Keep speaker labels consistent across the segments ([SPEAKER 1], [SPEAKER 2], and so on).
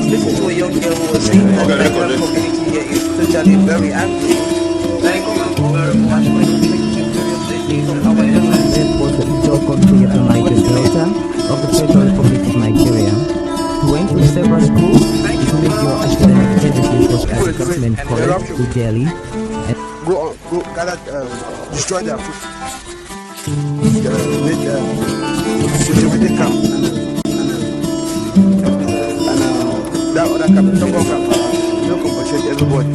[SPEAKER 1] listened to a young girl who was saying that the Nigerian community here is totally very angry. Thank you very much for your from our government.
[SPEAKER 2] Was the Ijaw country of the Niger Delta of the Federal Republic of Nigeria. He went to several schools. His major academic services was at the government college to Delhi.
[SPEAKER 3] Go gather, destroy their food. Make security camp and that other camp, Tongo camp. You don't compensate everybody.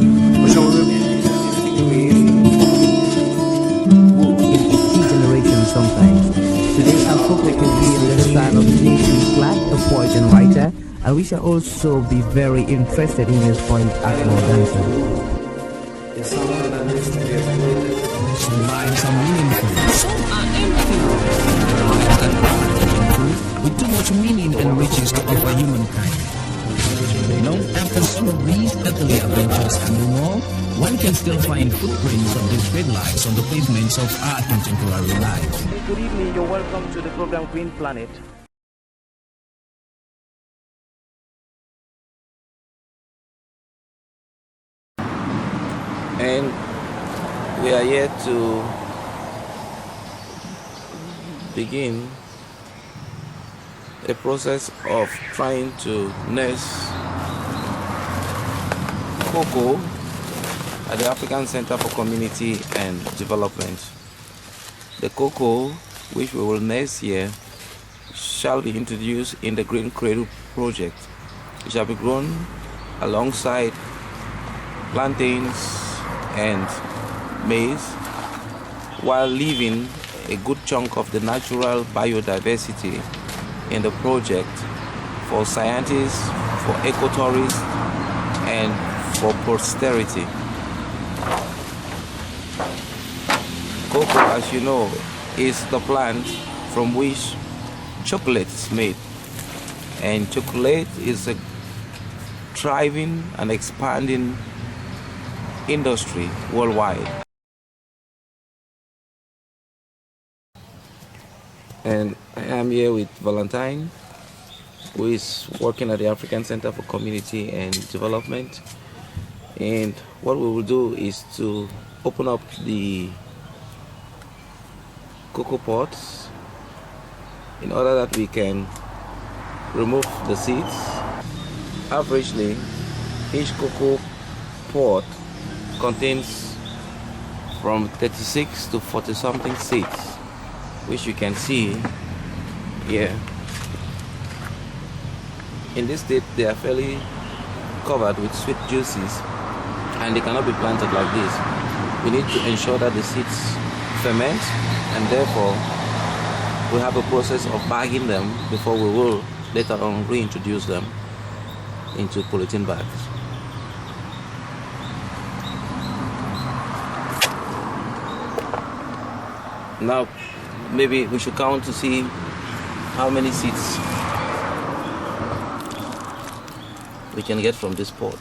[SPEAKER 2] Sometimes. Today our focus will be on the style of J.C. Clark, a poet and writer, and we shall also be very interested in his point as a dancer.
[SPEAKER 4] Some lines are meaningful, some are empty. With too much meaning and riches to offer humankind. Long after some of these earthly adventures and more, one can still find footprints of these great lives on the pavements of our contemporary life.
[SPEAKER 1] Good evening, you're welcome to the program Green Planet.
[SPEAKER 5] And we are here to begin a process of trying to nurse cocoa at the African Center for Community and Development. The cocoa which we will nurse here shall be introduced in the Green Cradle project. It shall be grown alongside plantains and maize while leaving a good chunk of the natural biodiversity in the project for scientists, for ecotourists, and for posterity. Cocoa, as you know, is the plant from which chocolate is made, and chocolate is a thriving and expanding industry worldwide. And I am here with Valentine, who is working at the African Center for Community and Development. And what we will do is to open up the cocoa pods in order that we can remove the seeds. Averagely, each cocoa pod contains from 36 to 40 something seeds, which you can see here. In this state, they are fairly covered with sweet juices, and they cannot be planted like this. We need to ensure that the seeds ferment, and therefore we have a process of bagging them before we will later on reintroduce them into polythene bags. Now maybe we should count to see how many seeds we can get from this pod.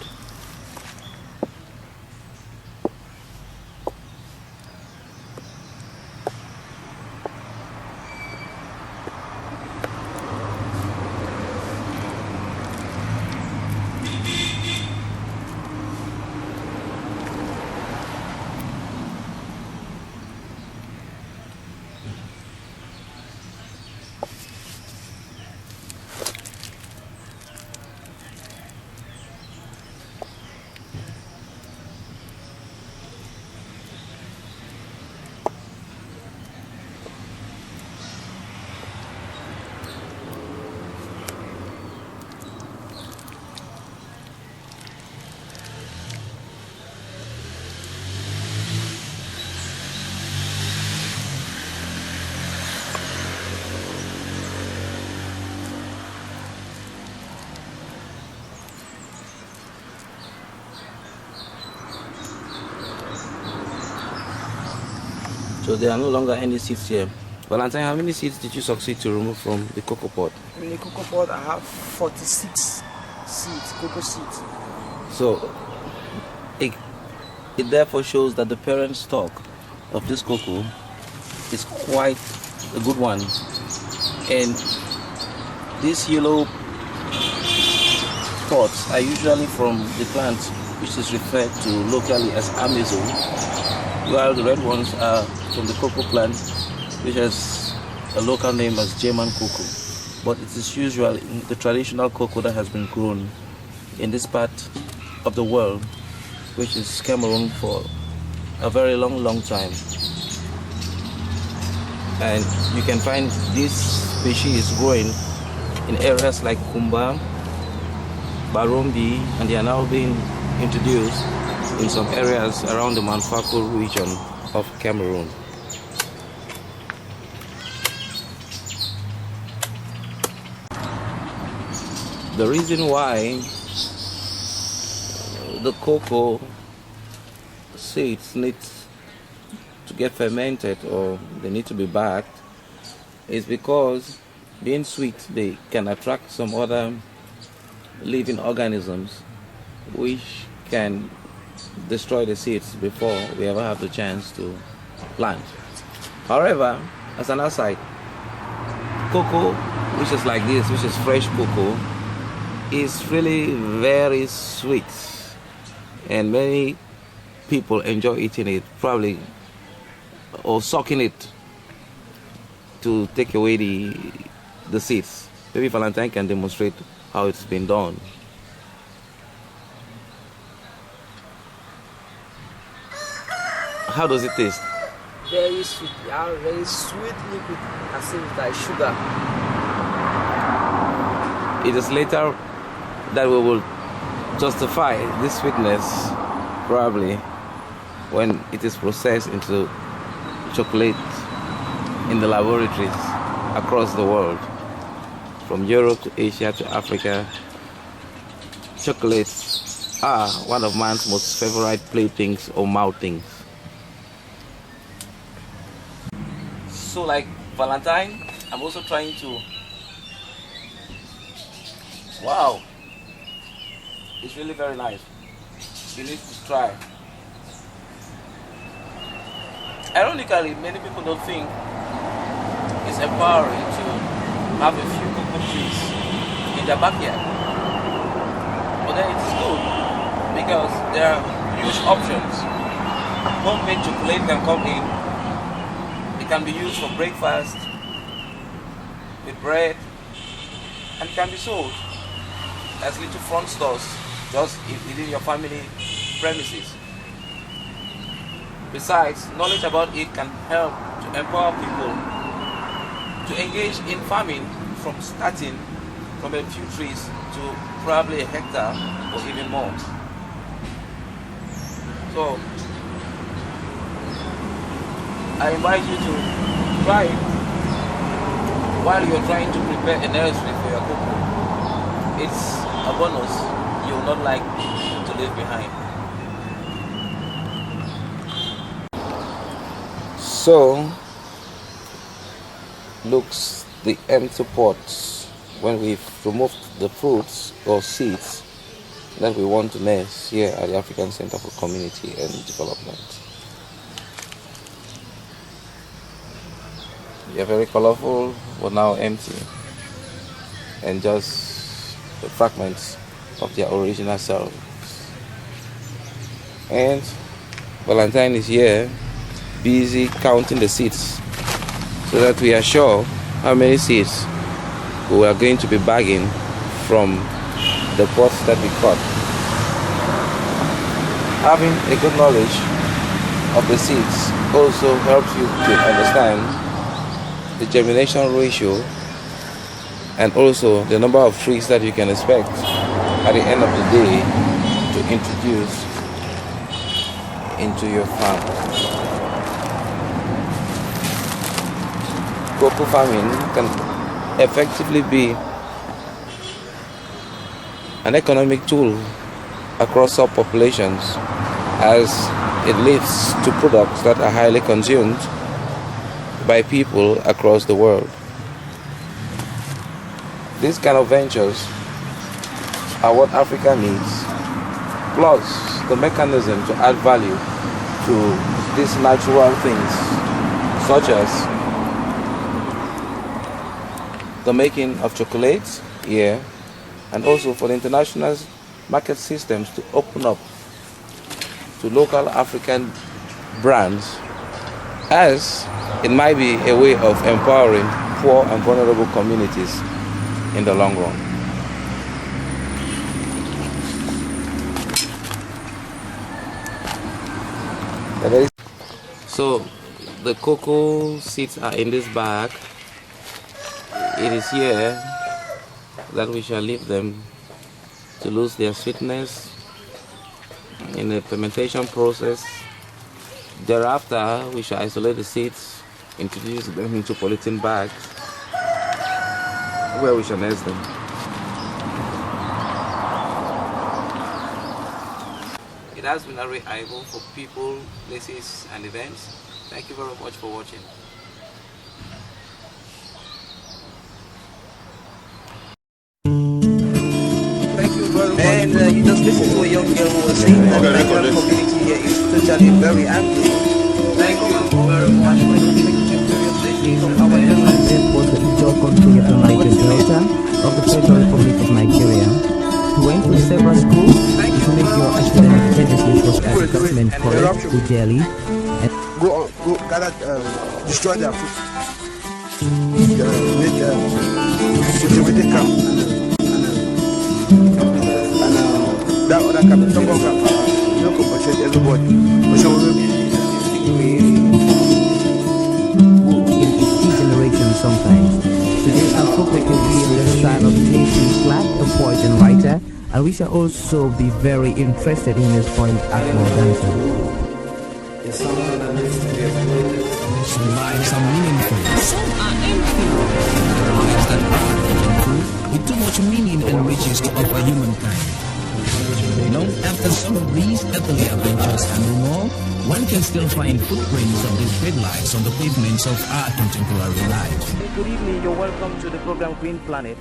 [SPEAKER 5] So there are no longer any seeds here. Valentine, how many seeds did you succeed to remove from the cocoa pod?
[SPEAKER 1] In the cocoa pod, I have 46 seeds, cocoa seeds.
[SPEAKER 5] So it therefore shows that the parent stock of this cocoa is quite a good one. And this yellow thoughts are usually from the plant which is referred to locally as Amazon, while the red ones are from the cocoa plant which has a local name as German cocoa. But it is usually the traditional cocoa that has been grown in this part of the world, which is Cameroon, for a very long time. And you can find this species growing in areas like Kumba, Barombi, and they are now being introduced in some areas around the Manfako region of Cameroon. The reason why the cocoa seeds need to get fermented, or they need to be bagged, is because being sweet, they can attract some other living organisms which can destroy the seeds before we ever have the chance to plant. However, as an aside, cocoa which is like this, which is fresh cocoa, is really very sweet, and many people enjoy eating it, probably, or sucking it to take away the seeds. Maybe Valentine can demonstrate how it's been done. How does it taste?
[SPEAKER 1] Very sweet, yeah, very sweet liquid, as if like sugar.
[SPEAKER 5] It is later that we will justify this sweetness, probably, when it is processed into chocolate in the laboratories across the world, from Europe to Asia to Africa. Chocolates are one of man's most favorite playthings or mouthings. So like Valentine, I'm also trying to, wow, it's really very nice. You need to try. Ironically, many people don't think it's empowering to have a few cocoa trees in their backyard. But then it is good because there are huge options. Homemade chocolate can come in. It can be used for breakfast, with bread, and it can be sold as little front stores just within your family premises. Besides, knowledge about it can help to empower people to engage in farming, from starting from a few trees to probably a hectare or even more. So I invite you to try it while you're trying to prepare a nursery for your cocoa. It's a bonus you will not like to leave behind. So looks the empty pots when we've removed the fruits or seeds that we want to nurse here at the African Center for Community and Development. They are very colorful, but now empty, and just the fragments of their original selves. And Valentine is here, busy counting the seeds, so that we are sure how many seeds we are going to be bagging from the pots that we cut. Having a good knowledge of the seeds also helps you to understand the germination ratio and also the number of trees that you can expect at the end of the day to introduce into your farm. Cocoa farming can effectively be an economic tool across subpopulations, as it leads to products that are highly consumed by people across the world. These kind of ventures are what Africa needs, plus the mechanism to add value to these natural things, such as the making of chocolate here, and also for the international market systems to open up to local African brands, as it might be a way of empowering poor and vulnerable communities in the long run. So the cocoa seeds are in this bag. It is here that we shall leave them to lose their sweetness in the fermentation process. Thereafter, we shall isolate the seeds, introduce them into polythene bags where we shall nest them. It has been Arrey Ivo for people, places and events. Thank you very much for watching.
[SPEAKER 3] Thank you very much.
[SPEAKER 1] And you just listen to a young girl who was saying that the Nigerian community here is totally very angry. Thank you very much for listening to our
[SPEAKER 2] This was the Ijo country of the Niger Delta of the Federal Republic of Nigeria. He went to several schools to make your academic services was as government college, Ujeli, and
[SPEAKER 3] Go gather, destroy their food. Make cultivated camp. And that other camp, some of them, you don't compensate everybody. But some of them,
[SPEAKER 2] in each generation sometimes. Today our focus will be on the style of J.C. Clark, a poet and writer, and we shall also be very interested in his point at more dancer.
[SPEAKER 4] Some lives are meaningful, some are empty. Lives that are meaningful, with too much meaning and riches to offer humankind. Long after some of these earthly adventures and more, one can still find footprints of these great lives on the pavements of our contemporary lives.
[SPEAKER 1] Good evening, you're welcome to the program Green Planet.